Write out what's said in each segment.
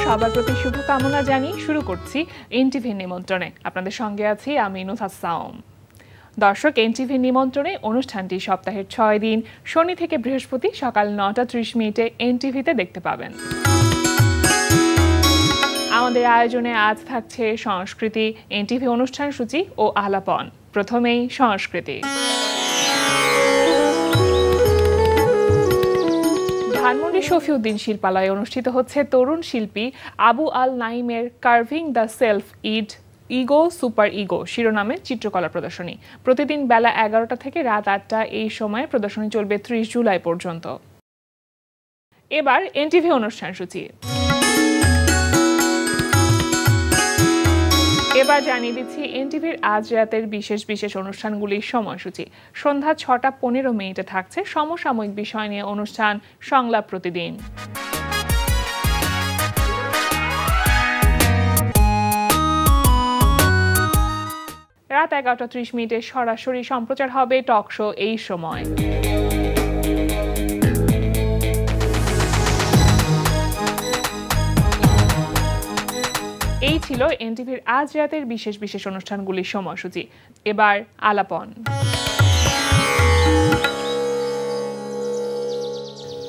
সবার প্রতি শুভকামনা জানিয়ে শুরু করছি এনটিভি নিমন্ত্রণে। আপনাদের সঙ্গে আছি আমি নুসহাত সাওম। দর্শক, এনটিভি নিমন্ত্রণে অনুষ্ঠানটি সপ্তাহের 6 দিন শনি থেকে বৃহস্পতি সকাল 9:30 এনটিভিতে দেখতে পাবেন। আমাদের আয়োজনে আজ থাকছে সংস্কৃতি, এনটিভি অনুষ্ঠান সূচি ও আলাপন। প্রথমেই সংস্কৃতি। ধানমন্ডি শফিউদ্দিন শিল্পালয়ে অনুষ্ঠিত হচ্ছে তরুণ শিল্পী আবু আল নাইমের carving the self ego super ego শিরোনামে চিত্রকলা প্রদর্শনী। প্রতিদিন বেলা 11টা থেকে রাত 8টা এই সময়ে প্রদর্শনী চলবে 30 জুলাই পর্যন্ত। এবার এনটিভি অনুষ্ঠান সূচি। এবার জানিয়ে দিচ্ছি এনটিভির আজ রাতের বিশেষ বিশেষ অনুষ্ঠানগুলির সময়সূচি। সন্ধ্যা 6:15 থাকছে সমসাময়িক বিষয় নিয়ে অনুষ্ঠান সংলাপ প্রতিদিন। রাত 11:30 সরাসরি সম্প্রচার হবে টক শো এই সময়। এই ছিল এনটিভির আজ রাতের বিশেষ বিশেষ অনুষ্ঠানগুলির সময়সূচি। এবার আলাপন।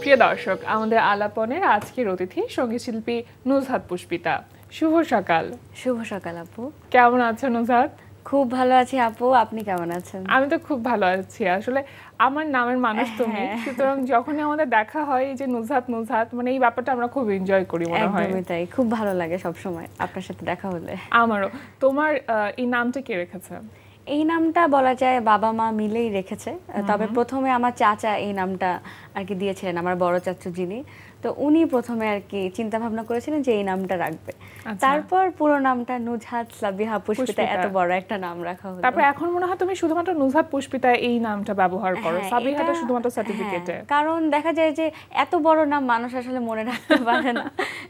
প্রিয় দর্শক, আমাদের আলাপনের আজকের অতিথি সঙ্গীত শিল্পী নুসহাত পুষ্পিতা। শুভ সকাল। শুভ সকাল আপু। কেমন আছেন নুসহাত? খুব ভালো আছি আপু, আপনি কেমন আছেন? আমি তো খুব ভালো আছি। আসলে আমার নামের মানুষ তুমি, সুতরাং যখনই আমাদের দেখা হয় যে নুসহাত মানে এই ব্যাপারটা আমরা খুব এনজয় করি মনে হয়। একদমই তাই, খুব ভালো লাগে সব সময় আপনার সাথে দেখা হলে। আমারও। তোমার এই নামটা কে রেখেছে? এই নামটা বলা যায় বাবা মা মিলেই রেখেছে। তবে প্রথমে আমার চাচা এই নামটা আর কি দিয়েছিলেন, আমার বড় চাচু যিনি, তো উনি প্রথমে আর কি চিন্তা ভাবনা করেছিলেন যে এই নামটা রাখবে। তারপর পুরো নামটা নুসহাত সাবিহা পুষ্পিতা, এত বড় একটা নাম রাখা হলো। তারপর এখন মনে হয় তুমি শুধুমাত্র নুসহাত পুষ্পিতা এই নামটা ব্যবহার করো, সাবিহাটা শুধুমাত্র সার্টিফিকেটে। কারণ দেখা যায় যে এত বড় নাম মানুষ আসলে মনে রাখতে পারে না,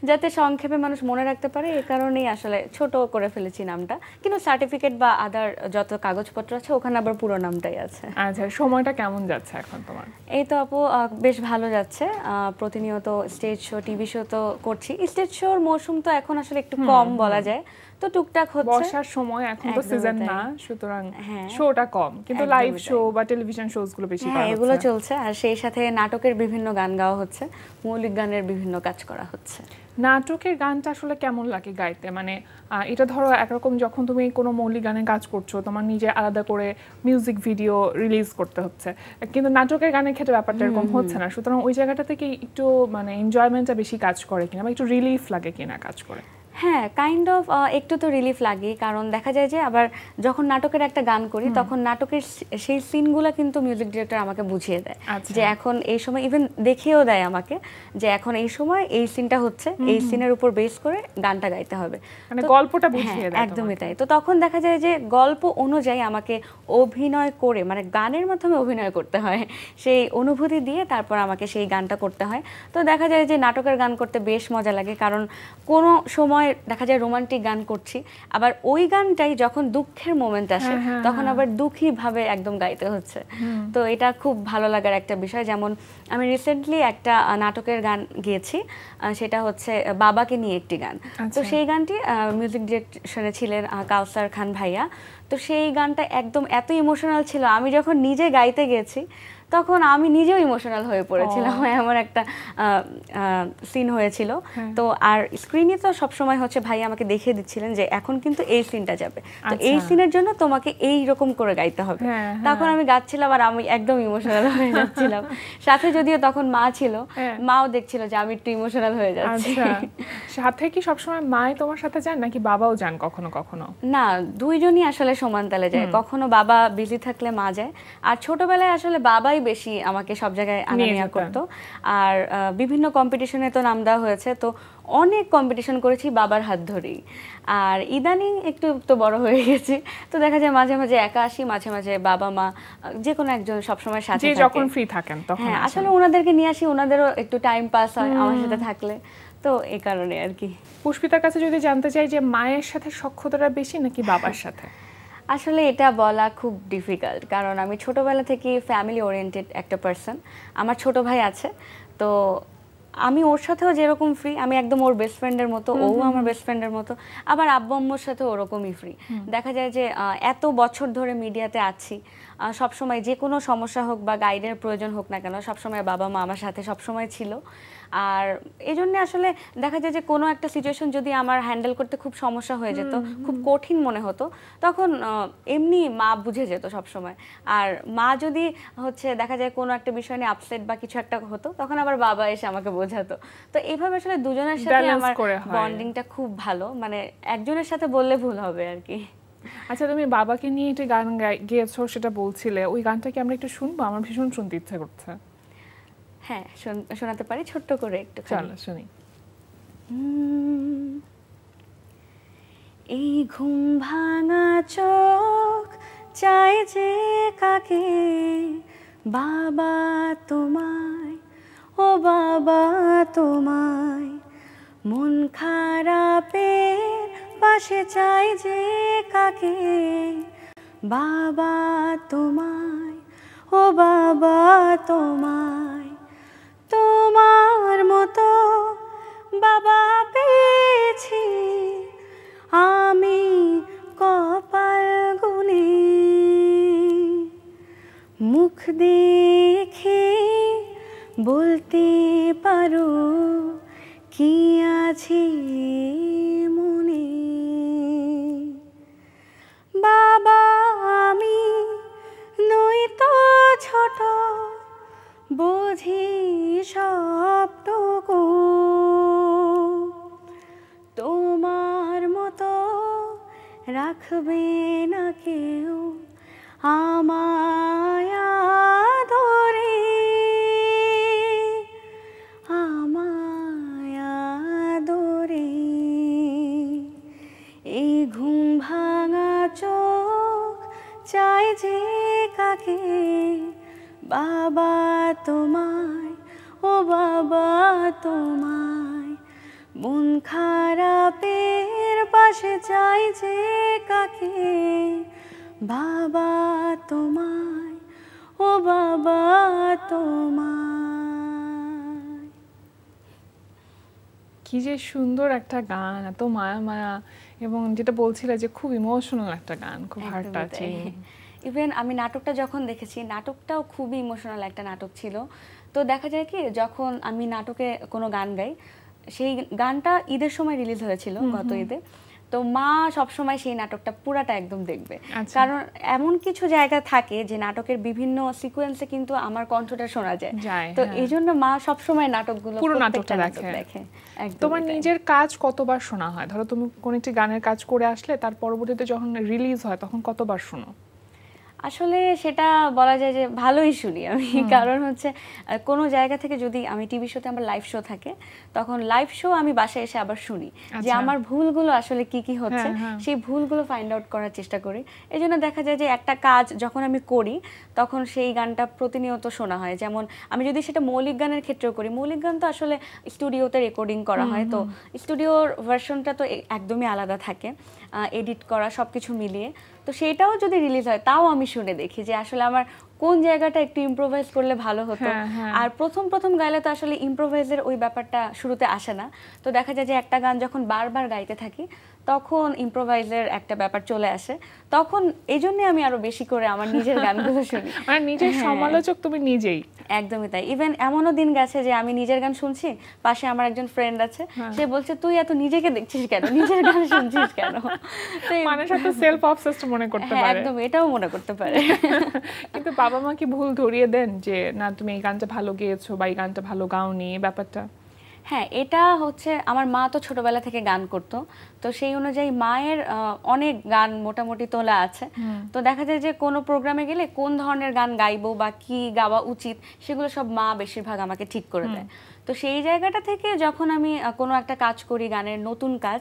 যাতে সংক্ষেপে মানুষ মনে রাখতে পারে, এই কারণেই আসলে ছোট করে ফেলেছি নামটা। কিন্তু সার্টিফিকেট বা আদার যত কাগজপত্র আছে ওখানে আবার পুরো নামটাই আছে। আচ্ছা, সময়টা কেমন যাচ্ছে এখন তোমার? এই তো আপু বেশ ভালো যাচ্ছে। প্রতিনিয়ত স্টেজ শো, টিভি শো তো করছি। স্টেজ শোর মৌসুম তো এখন আসলে একটু কম বলা যায়, তো টুকটাক হচ্ছে। বর্ষার সময় এখন তো সিজন না, সুতরাং শোটা কম, কিন্তু লাইভ শো বা টেলিভিশন শোজ গুলো বেশি করা হচ্ছে। এগুলো চলছে, আর সেই সাথে নাটকের বিভিন্ন গান গাওয়া হচ্ছে, মৌলিক গানের বিভিন্ন কাজ করা হচ্ছে। নাটকের গানটা আসলে কেমন লাগে গাইতে? মানে এটা ধরো একরকম যখন তুমি কোনো মৌলিক গানের কাজ করছো, তোমার নিজে আলাদা করে মিউজিক ভিডিও রিলিজ করতে হচ্ছে, কিন্তু নাটকের গানের ক্ষেত্রে ব্যাপারটা এরকম হচ্ছে না। সুতরাং ওই জায়গাটা থেকে একটু মানে এনজয়মেন্টটা বেশি কাজ করে কিনা, বা একটু রিলিফ লাগে কিনা কাজ করে? হ্যাঁ, কাইন্ড অফ একটু তো রিলিফ লাগে, কারণ দেখা যায় যে আবার যখন নাটকের একটা গান করি তখন নাটকের সেই সিনগুলো কিন্তু মিউজিক ডিরেক্টর আমাকে বুঝিয়ে দেয় যে এখন এই সময়, ইভেন দেখিয়েও দেয় আমাকে যে এখন এই সময় এই সিনটা হচ্ছে, এই সিনের উপর বেস করে গানটা গাইতে হবে, মানে গল্পটা বুঝিয়ে দেয়। একদমই তাই। তো তখন দেখা যায় যে গল্প অনুযায়ী আমাকে অভিনয় করে, মানে গানের মাধ্যমে অভিনয় করতে হয়, সেই অনুভূতি দিয়ে তারপর আমাকে সেই গানটা করতে হয়। তো দেখা যায় যে নাটকের গান করতে বেশ মজা লাগে, কারণ কোনো সময় দেখা যায় রোমান্টিক গান করছি, আবার ওই গানটাই যখন দুঃখের মোমেন্ট আসে তখন আবার দুঃখী ভাবে একদম গাইতে হচ্ছে। তো এটা খুব ভালো লাগার একটা বিষয়। যেমন আমি রিসেন্টলি একটা নাটকের গান গেয়েছি, সেটা হচ্ছে বাবাকে নিয়ে একটি গান। তো সেই গানটি মিউজিক ডিরেকশনে ছিলেন কাউসার খান ভাইয়া। তো সেই গানটা একদম এত ইমোশনাল ছিল, আমি যখন নিজে গাইতে গেছি তখন আমি নিজেও ইমোশনাল হয়ে পড়েছিলাম। এমন একটা সিন হয়েছিল। তো আর স্ক্রিনে তো সবসময় হচ্ছে ভাই আমাকে দেখিয়ে দিচ্ছিলেন যে এখন কিন্তু এই সিনটা যাবে, তো এই সিনের জন্য তোমাকে এই রকম করে গাইতে হবে। তখন আমি গাচ্ছিলাম আর আমি একদম ইমোশনাল হয়ে যাচ্ছিলাম। সাথে যদিও তখন মা ছিল, মাও দেখছিল যে আমি একটু ইমোশনাল হয়ে যাচ্ছি। সাথে কি সবসময় মাই তোমার সাথে যান নাকি বাবাও যান কখনো কখনো? না, দুইজনই আসলে সমান তালে যায়। কখনো বাবা বিজি থাকলে মা যায়, আর ছোটবেলায় আসলে বাবাই বেশি আমাকে সব জায়গায় আনা নেওয়া করতো। আর বিভিন্ন কম্পিটিশনে তো নাম দেওয়া হয়েছে, তো অনেক কম্পিটিশন করেছি বাবার হাত ধরেই। আর ইদানিং একটু তো বড় হয়ে গেছি, তো দেখা যায় মাঝে মাঝে একা আসি, মাঝে মাঝে বাবা মা যে কোনো একজন সবসময় সাথে থাকে, যখন ফ্রি থাকেন তখন। হ্যাঁ, আসলে ওনাদেরকে নিয়ে আসি, ওনাদেরও একটু টাইম পাস হয় আমার সাথে থাকলে, তো এই কারণে আর কি। পুষ্পিতার কাছে যদি জানতে চাই যে মায়ের সাথে সখ্যতাটা বেশি নাকি বাবার সাথে? আসলে এটা বলা খুব ডিফিকাল্ট, কারণ আমি ছোটবেলা থেকে ফ্যামিলি ওরিয়েন্টেড একটা পার্সন। আমার ছোট ভাই আছে, তো আমি ওর সাথেও যেরকম ফ্রি, আমি একদম ওর বেস্ট ফ্রেন্ডের মতো, ও আমার বেস্ট ফ্রেন্ডের মতো, আবার আব্বু আম্মুর সাথে ওরকমই ফ্রি। দেখা যায় যে এত বছর ধরে মিডিয়াতে আছি, সবসময় যে কোনো সমস্যা হোক বা গাইডের প্রয়োজন হোক না কেন, সবসময় বাবা মা আমার সাথে সবসময় ছিল। আর এই জন্য আসলে দেখা যায় যে কোনো একটা সিচুয়েশন যদি আমার হ্যান্ডেল করতে খুব সমস্যা হয়ে যেত, খুব কঠিন মনে হতো, তখন এমনি মা বুঝে যেত সবসময়। আর মা যদি হচ্ছে দেখা যায় কোনো একটা বিষয় নিয়ে আপসেট বা কিছু একটা হতো, তখন আবার বাবা এসে আমাকে বোঝাতো। তো এইভাবে আসলে দুজনের সাথে আমার বন্ডিংটা খুব ভালো, মানে একজনের সাথে বললে ভুল হবে আর কি। আচ্ছা, তুমি বাবাকে নিয়ে একটা গান গেয়েছো সেটা বলছিলে, ওই গানটা কি আমরা একটু শুনবো? আমার ভীষণ শুনতে ইচ্ছা করছে। হ্যাঁ, শোনাতে পারি ছোট্ট করে একটু। চলো শুনি। এই ঘুম ভাঙা চোখ চায় যে কাকে, বাবা তোমায়, ও বাবা তোমায়, মন খারাপের পাশে চায় যে কাকে, বাবা তোমায়, ও বাবা তোমায়, তোমার মতো বাবা পেয়েছি আমি কপাল গুনে, মুখ দেখে বলতে পারো কি আছে মনে, বাবা আমি নই তো ছোট, বুঝি সবটুকু, তোমার মতো রাখবে না কেউ আমায় আদরে, আমায় আদরে। এই ঘুম ভাঙা চোখ চায় যে কাকে, বাবা তোমায়, ও বাবা তোমায়, মন খারাপের পাশে চাই যে কাকে, বাবা তোমায়, ও বাবা তোমায়। কি যে সুন্দর একটা গান, এত মায়া মায়া, এবং যেটা বলছিলে যে খুব ইমোশনাল একটা গান, খুব হার্ট টাচিং। ইভেন আমি নাটকটা যখন দেখেছি, নাটকটাও খুবই ইমোশনাল একটা নাটক ছিল। তো দেখা যায় কি, যখন আমি নাটকে কোনো গান গাই, সেই গানটা ঈদের সময় রিলিজ হয়েছিল, গত ঈদে। তো মা সবসময় সেই নাটকটা পুরাটা একদম দেখবে, কারণ এমন কিছু জায়গা থাকে যে নাটকের বিভিন্ন সিকোয়েন্সে কিন্তু আমার কণ্ঠটা শোনা যায়। তো এই জন্য মা সবসময় নাটকগুলো পুরো নাটকটা দেখে। তোমার নিজের কাজ কতবার শোনা হয়? ধরো তুমি কোন একটি গানের কাজ করে আসলে তার পরবর্তীতে যখন রিলিজ হয় তখন কতবার শোনো? আসলে সেটা বলা যায় যে ভালোই শুনি আমি, কারণ হচ্ছে কোনো জায়গা থেকে যদি আমি টিভি শোতে আমার লাইভ শো থাকে, তখন লাইভ শো আমি বাসায় এসে আবার শুনি যে আমার ভুলগুলো আসলে কি কি হচ্ছে, সেই ভুলগুলো ফাইন্ড আউট করার চেষ্টা করি। এই জন্য দেখা যায় যে একটা কাজ যখন আমি করি তখন সেই গানটা প্রতিনিয়ত শোনা হয়। যেমন আমি যদি সেটা মৌলিক গানের ক্ষেত্রেও করি, মৌলিক গান তো আসলে স্টুডিওতে রেকর্ডিং করা হয়, তো স্টুডিওর ভার্সনটা তো একদমই আলাদা থাকে, এডিট করা সব কিছু মিলিয়ে। তো সেটাও যদি রিলিজ হয় তাও আমি শুনে দেখি যে আসলে আমার কোন জায়গাটা একটু ইম্প্রোভাইজ করলে ভালো হতো। আর প্রথম প্রথম গাইলে তো আসলে ইম্প্রোভাইজের ওই ব্যাপারটা শুরুতে আসে না। তো দেখা যায় যে একটা গান যখন বারবার গাইতে থাকি তখন ইম্প্রোভাইজের একটা ব্যাপার চলে আসে, তখন এই জন্য আমি আরো বেশি করে আমার নিজের গানগুলো শুনি। মানে নিজের সমালোচক তুমি নিজেই। একদমই তাই। ইভেন এমনও দিন গেছে যে আমি নিজের গান শুনছি, পাশে আমার একজন ফ্রেন্ড আছে, সে বলছে তুই এত নিজেকে দেখছিস কেন, নিজের গান শুনছিস কেন? মানুষ তো সেলফ অবসেসড মনে করতে পারে। একদম, এটাও মনে করতে পারে। কিন্তু বাবা মা কি ভুল ধরিয়ে দেন যে না তুমি এই গানটা ভালো গেয়েছো বা এই গানটা ভালো গাওনি, ব্যাপারটা? হ্যাঁ, এটা হচ্ছে আমার মা তো ছোটবেলা থেকে গান করতো, তো সেই অনুযায়ী মায়ের অনেক গান মোটামুটি তোলা আছে। তো দেখা যায় যে কোনো প্রোগ্রামে গেলে কোন ধরনের গান গাইবো বা কি গাওয়া উচিত সেগুলো সব মা বেশিরভাগ আমাকে ঠিক করে দেয়। তো সেই জায়গাটা থেকে যখন আমি কোনো একটা কাজ করি, গানের নতুন কাজ,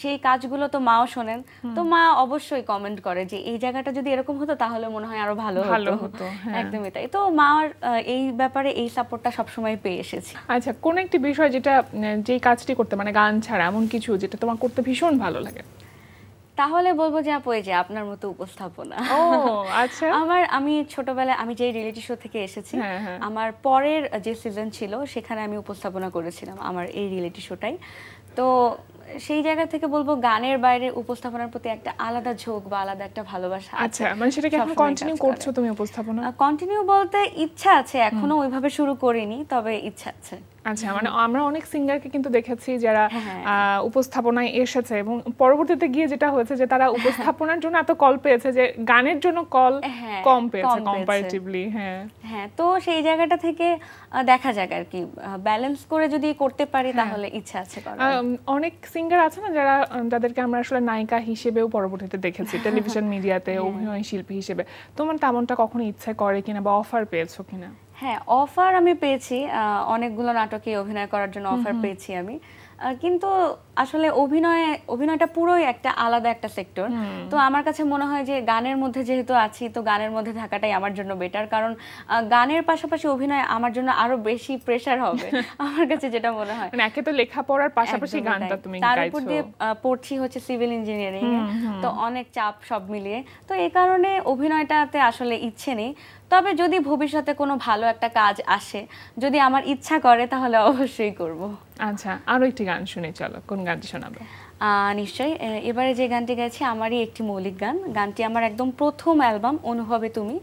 সেই কাজগুলো তো maও শোনেন, তো মা অবশ্যই কমেন্ট করে যে এই জায়গাটা যদি এরকম হতো তাহলে মনে হয় আরো ভালো হতো। একদমই তাই। তো মার এই ব্যাপারে এই সাপোর্টটা সবসময় পেয়ে এসেছি। আচ্ছা, কোন একটি বিষয় যেটা যেই কাজটি করতে, মানে গান ছাড়া এমন কিছু যেটা তোমার করতে ভীষণ ভালো লাগে? তাহলে বলবো যে আপু এই যে আপনার মতো উপস্থাপনা। ও আচ্ছা। আমি ছোটবেলায় আমি যে রিয়েলিটি শো থেকে এসেছি, আমার পরের যে সিজন ছিল সেখানে আমি উপস্থাপনা করেছিলাম আমার এই রিয়েলিটি শোটাই। তো সেই জায়গা থেকে বলবো গানের বাইরে উপস্থাপনার প্রতি একটা আলাদা ঝোঁক বা আলাদা একটা ভালোবাসা আছে। আচ্ছা, মানে সেটা কি এখন কন্টিনিউ করছো তুমি উপস্থাপনা? কন্টিনিউ বলতে ইচ্ছা আছে, এখনো ওইভাবে শুরু করিনি, তবে ইচ্ছা আছে। আচ্ছা, মানে আমরা অনেক সিঙ্গারকে কিন্তু দেখেছি যারা উপস্থাপনায় এসেছে এবং পরবর্তীতে গিয়ে যেটা হয়েছে যে তারা উপস্থাপনার জন্য এত কল পেয়েছে যে গানের জন্য কল কম পেয়েছে কম্পারেটিভলি। হ্যাঁ, তো সেই জায়গাটা থেকে দেখা যাক আর কি, ব্যালেন্স করে যদি করতে পারি তাহলে ইচ্ছা আছে করার। অনেক সিঙ্গার আছে না যারা তাদেরকে আমরা আসলে নায়িকা হিসেবেও পরবর্তীতে দেখেছি টেলিভিশন মিডিয়াতে অভিনয় শিল্পী হিসেবে। তোমার তেমনটা কখনো ইচ্ছা করে কিনা বা অফার পেয়েছো কিনা? হ্যাঁ, অফার আমি পেয়েছি, অনেকগুলো নাটকে অভিনয় করার জন্য অফার পেয়েছি আমি, কিন্তু আসলে অভিনয়টা পুরোই একটা আলাদা একটা সেক্টর। তো আমার কাছে মনে হয় যে গানের মধ্যে যেহেতু আছি, তো গানের মধ্যে থাকাটাই আমার জন্য বেটার, কারণ গানের পাশাপাশি অভিনয় আমার জন্য আরো বেশি প্রেসার হবে আমার কাছে যেটা মনে হয়। মানে একে তো লেখাপড়ার পাশাপাশি গানটা তুমি গাইছো, তার উপর দিয়ে পড়ছি হচ্ছে সিভিল ইঞ্জিনিয়ারিং, তো অনেক চাপ সব মিলিয়ে, তো এই কারণে অভিনয়টাতে আসলে ইচ্ছে নেই। তবে যদি ভবিষ্যতে কোনো ভালো একটা কাজ আসে, যদি আমার ইচ্ছা করে, তাহলে অবশ্যই করব। আচ্ছা, আরো একটি গান শুনে চলো, কোন গানটি শোনাবে? নিশ্চয়ই, এবারে যে গানটি গাইছি আমারই একটি মৌলিক গান। গানটি আমার একদম প্রথম অ্যালবাম অনুভবে তুমি,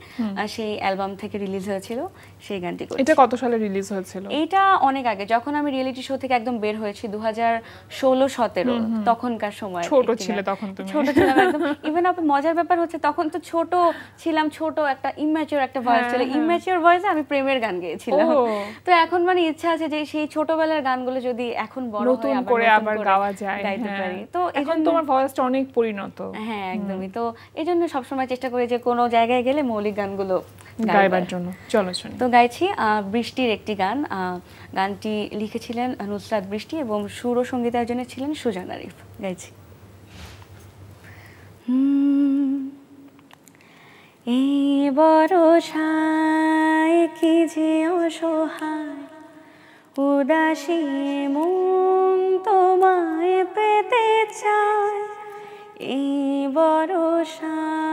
সেই অ্যালবাম থেকে রিলিজ হয়েছিল, সেই গানটি করছি। এটা কত সালে রিলিজ হয়েছিল? এটা অনেক আগে, যখন আমি রিয়েলিটি শো থেকে একদম বের হয়েছি 2016-17, তখনকার সময়। ছোট ছিলে তখন তুমি? ছোট ছিলাম একদম। ইভেন আপনি মজার ব্যাপার হচ্ছে তখন তো ছোট ছিলাম, ছোট একটা ইম্যাচিওর একটা ভয়েস ছিল, ইম্যাচিওর ভয়েসে আমি প্রেমের গান গেয়েছিলাম। তো এখন মানে ইচ্ছা আছে যে সেই ছোটবেলার গানগুলো যদি এখন বড় হয়ে আবার গাওয়া যায়, গাইতে পারি। তো এখন তোমার ভয়েসটা অনেক পরিণত। হ্যাঁ, একদমই। তো এইজন্য সবসময় চেষ্টা করি যে কোনো জায়গায় গেলে মৌলিক গানগুলো গাইবার জন্য। চলো শুনি। তো গাইছি বৃষ্টির একটি গান। গানটি লিখেছিলেন নুসরাত বৃষ্টি এবং সুর ও সঙ্গীতায়োজনে ছিলেন সুজান আরিফ। গাইছি। এই বরষায় কি যে অসহায় উদাসী মন তোমায় পেতে চায়, এই বরষায়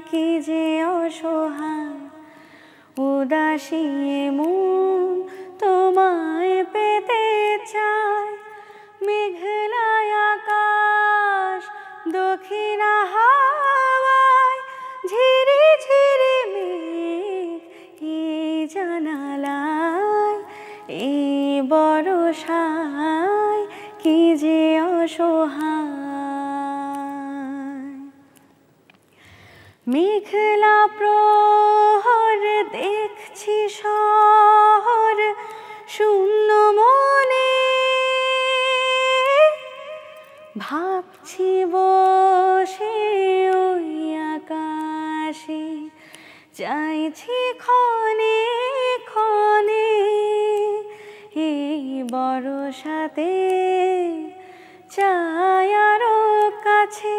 কি যে অসহায় উদাসী মন তোমায় পেতে চায়, মেঘলায় আকাশ দক্ষিণা হাওয়ায় ঝিরি ঝিরি মেঘ এই জানালায়, এই বরষায় কি যে অসহায়। মেঘলা প্রহর দেখছি শহর শূন্য মনে, ভাবছি বসে ওই আকাশে, চাইছি ক্ষণে ক্ষণে এই বরষাতে চাই আরো কাছে,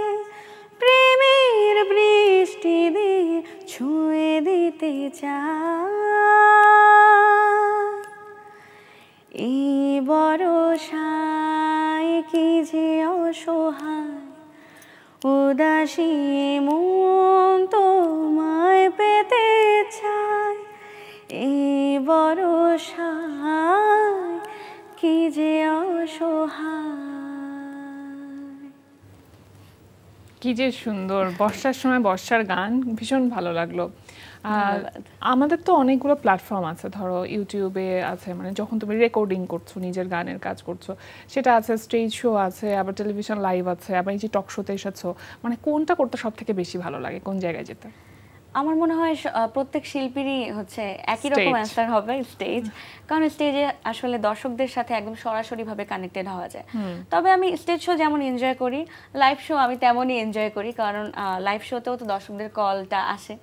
প্রেমের বৃষ্টি দিয়ে ছুঁয়ে দিতে চাই, এই বরষায় কি যে অসহায় উদাসী মন তোমায় পেতে চায়, এই বরষায় কি যে অসহায়। কি যে সুন্দর, বর্ষার সময় বর্ষার গান, ভীষণ ভালো লাগলো। আমাদের তো অনেকগুলো প্ল্যাটফর্ম আছে, ধরো ইউটিউবে আছে, মানে যখন তুমি রেকর্ডিং করছো নিজের গানের কাজ করছো সেটা আছে, স্টেজ শো আছে, আবার টেলিভিশন লাইভ আছে, আবার এই যে টক শোতে এসেছো, মানে কোনটা করতে সব থেকে বেশি ভালো লাগে, কোন জায়গায় যেতে? আমার মনে হয় প্রত্যেক শিল্পীরই হচ্ছে একই রকম অ্যান্সার হবে, স্টেজ। কারণ স্টেজে আসলে দর্শকদের সাথে একদম সরাসরি ভাবে কানেক্টেড হওয়া যায়। তবে আমি স্টেজ শো যেমন এনজয় করি, লাইভ শো আমি তেমনই এনজয় করি, কারণ লাইভ শোতেও তো দর্শকদের কলটা আসে।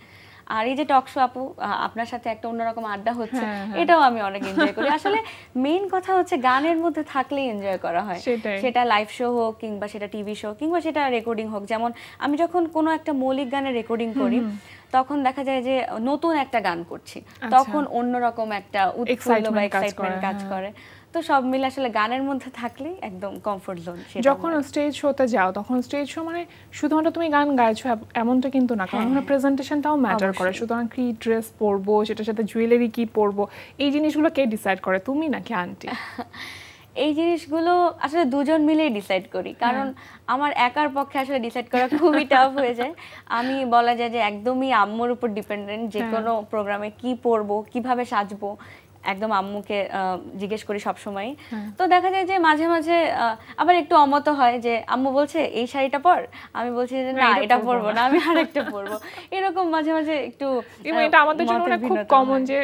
আর এই যে টক শো আপু আপনার সাথে একটা অন্যরকম আড্ডা হচ্ছে, এটাও আমি অনেক এনজয় করি। আসলে মেইন কথা হচ্ছে গানের মধ্যে থাকলেই এনজয় করা হয়, সেটা লাইভ শো হোক কিংবা সেটা টিভি শো কিংবা সেটা রেকর্ডিং হোক। যেমন আমি যখন কোনো একটা মৌলিক গানের রেকর্ডিং করি, তখন দেখা যায় যে নতুন একটা গান করছি, তখন অন্যরকম একটা উৎফুল্ল বা এক্সাইটমেন্ট কাজ করে। তো সব মিলে আসলে গানের মধ্যে থাকলে একদম কমফোর্ট জোন। যখন স্টেজ শোতে যাও তখন স্টেজ শো মানে শুধুমাত্র তুমি গান গাইছো এমনটা কিন্তু না, কারণ ওখানে প্রেজেন্টেশনটাও ম্যাটার করে। সুতরাং কি ড্রেস পরবো, সেটার সাথে জুয়েলারি কি পরবো, এই জিনিসগুলো কে ডিসাইড করে, তুমি নাকি আন্টি? এই জিনিসগুলো আসলে দুজন মিলেই ডিসাইড করি, কারণ আমার একার পক্ষে আসলে ডিসাইড করা খুবই টাফ হয়ে যায়। আমি বলা যায় যে একদমই আম্মুর উপর ডিপেন্ডেন্ট, যে কোনো প্রোগ্রামে কি পরবো, কিভাবে সাজবো, একদম আম্মুকে জিজ্ঞেস করি সব সময়। তো দেখা যায় যে মাঝে মাঝে আবার একটু অমত হয়, যে আম্মু বলছে এই শাড়িটা পর, আমি বলছি যে না এটা পরবো না, আমি আরেকটা পরবো। এরকম মাঝে মাঝে একটু, এটা আমাদের জন্য খুব কমন যে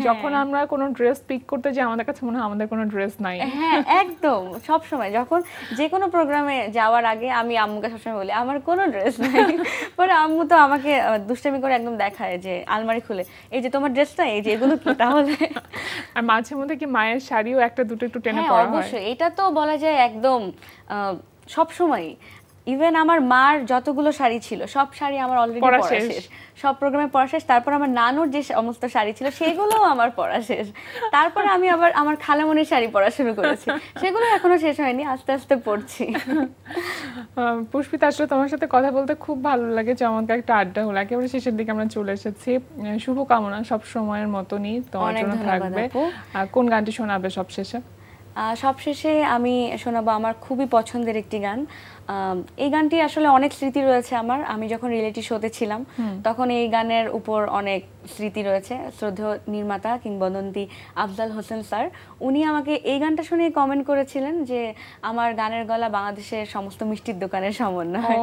যখন আমরা কোনো ড্রেস পিক করতে যাই আমাদের কাছে মনে হয় আমাদের কোনো ড্রেস নাই। হ্যাঁ একদম, সব সময় যখন যে কোনো প্রোগ্রামে যাওয়ার আগে আমি আম্মুকে সবসময় বলি আমার কোনো ড্রেস নাই। পরে আম্মু তো আমাকে দুষ্টামি করে একদম দেখায় যে আলমারি খুলে, এই যে তোমার ড্রেসটা, এই যে এগুলো কি তাহলে। আর মাঝে মধ্যে কি মায়ের শাড়িও একটা দুটো একটু টেনে পরা হয়? অবশ্যই, এটা তো বলা যায় একদম সব সময়। ইভেন আমার মার যতগুলো শাড়ি ছিল সব শাড়ি আমার অলরেডি পরা শেষ, সব প্রোগ্রামে পরা শেষ। তারপর আমার নানুর যে সমস্ত শাড়ি ছিল সেগুলোও আমার পরা শেষ। তারপরে আমি আবার আমার খালামণির শাড়ি পরা শুরু করেছি, সেগুলো এখনো শেষ হয়নি, আস্তে আস্তে পড়ছি। পুষ্পিতা, আসলে তোমার সাথে কথা বলতে খুব ভালো লাগে, চমৎকার একটা আড্ডা হলো। একেবারে শেষের দিকে আমরা চলে এসেছি। শুভকামনা সব সময়ের মতনই তোমার জন্য থাকবে। কোন গানটি শোনাবে সবশেষে? সবশেষে আমি শোনাবো আমার খুবই পছন্দের একটি গান। এই গানটি আসলে অনেক স্মৃতি রয়েছে আমার। আমি যখন রিয়েলিটি শোতে ছিলাম তখন এই গানের উপর অনেক স্মৃতি রয়েছে। শ্রদ্ধেয় নির্মাতা কিংবদন্তি আফজাল হোসেন স্যার, উনি আমাকে এই গানটা শুনে কমেন্ট করেছিলেন যে আমার গানের গলা বাংলাদেশের সমস্ত মিষ্টির দোকানের সমন্বয়।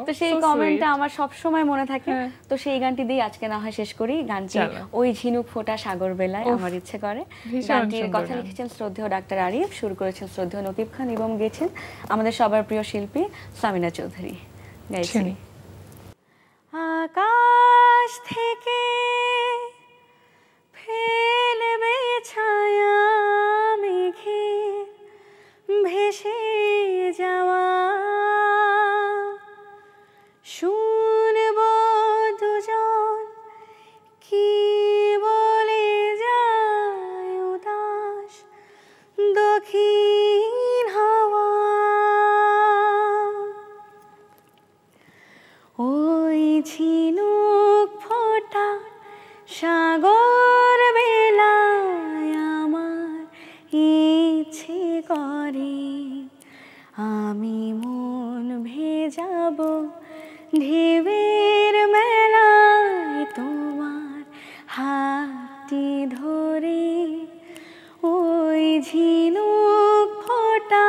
তো সেই কমেন্টটা আমার সব সময় মনে থাকে। তো সেই গানটি দিয়ে আজকে না হয় শেষ করি। গানটি ওই ঝিনুক ফোঁটা সাগর বেলায় আমার ইচ্ছে করে। গানটির কথা লিখেছেন শ্রদ্ধেয় ডাক্তার আরিফ, সুর করেছেন শ্রদ্ধেয় নকিব খান এবং গেয়েছেন আমাদের সবার প্রিয় শিল্পী সামিনা চৌধুরী। গাইছি। আকাশ থেকে ফেলবে ছায়া মেঘে ভেসে যাওয়া, শুনব দুজন কি বলে যায় উদাস দক্ষিণ হাওয়া। ওই ঝিনুক ফোঁটা সাগর বেলায় আমার ইচ্ছে করে আমি মন ভেজাবো ঢেউয়ের মেলায় তোমার হাতটি ধরে। ওই ঝিনুক ফোঁটা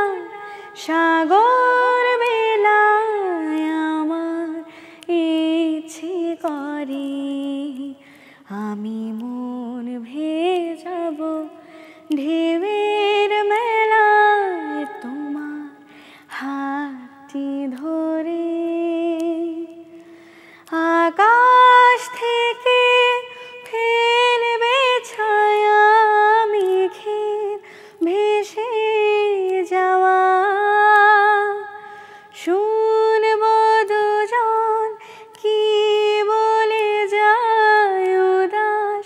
সাগর বেলায় আমার ইচ্ছে করে আমি মন ভেজাবো ঢেউয়ের মেলায় তোমার হাতটি ধরে। আকাশ থেকে ফেলবে ছায়া মেঘের ভেসে যাওয়া, শুনব দুজন কি বলে যায় উদাস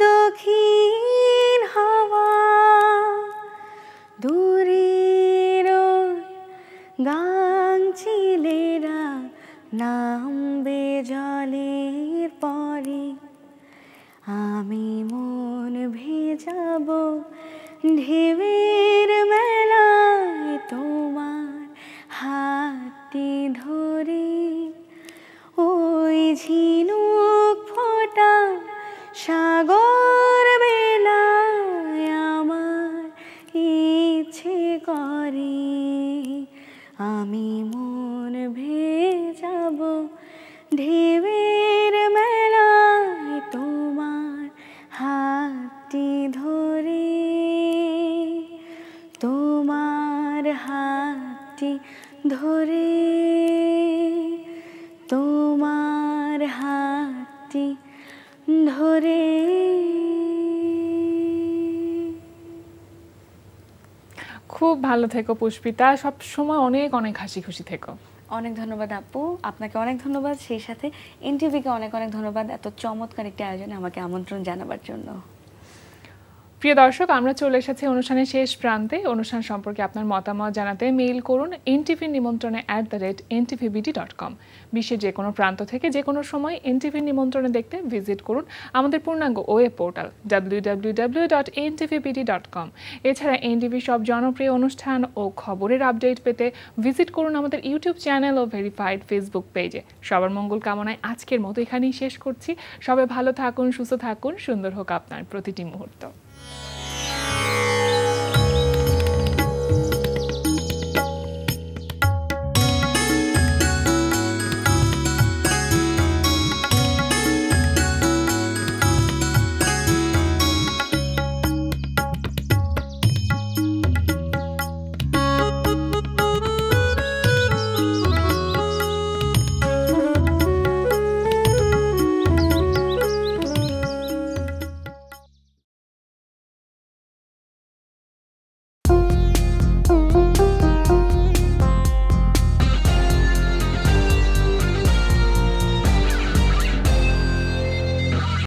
দক্ষিণ হাওয়া। দূরের গাংচিলেরা নামবে জলের পরে আমি মন ভেজাবো ঢেউয়ের মেলায় তোমার হাতটি ধরে। ওই ঝিনুক ফোঁটা সাগর বেলায় আমার ইচ্ছে করে আমি মন ভেজাবো ঢেউয়ের মেলায় তোমার হাতটি ধরে। তোমার হাতটি ধরে, তোমার হাতটি ধরে। খুব ভালো থেকো পুষ্পিতা, সব সময় অনেক অনেক হাসি খুশি থেকো। অনেক ধন্যবাদ আপু, আপনাকে অনেক ধন্যবাদ, সেই সাথে এনটিভিকে অনেক অনেক ধন্যবাদ এত চমৎকার একটি আয়োজনে আমাকে আমন্ত্রণ জানাবার জন্য। প্রিয় দর্শক, আমরা চলে এসেছি অনুষ্ঠানের শেষ প্রান্তে। অনুষ্ঠান সম্পর্কে আপনার মতামত জানাতে মেইল করুন এনটিভি নিমন্ত্রণে @ntvbd.com। বিশ্বের যে কোনো প্রান্ত থেকে যে কোনো সময় এনটিভি নিমন্ত্রণে দেখতে ভিজিট করুন আমাদের পূর্ণাঙ্গ ওয়েব পোর্টাল www.ntvbd.com। এছাড়া এনটিভি সব জনপ্রিয় অনুষ্ঠান ও খবরের আপডেট পেতে ভিজিট করুন আমাদের ইউটিউব চ্যানেল ও ভেরিফাইড ফেসবুক পেজে। সবার মঙ্গল কামনায় আজকের মতো এখানেই শেষ করছি। সবাই ভালো থাকুন, সুস্থ থাকুন, সুন্দর হোক আপনার প্রতিটি মুহূর্ত।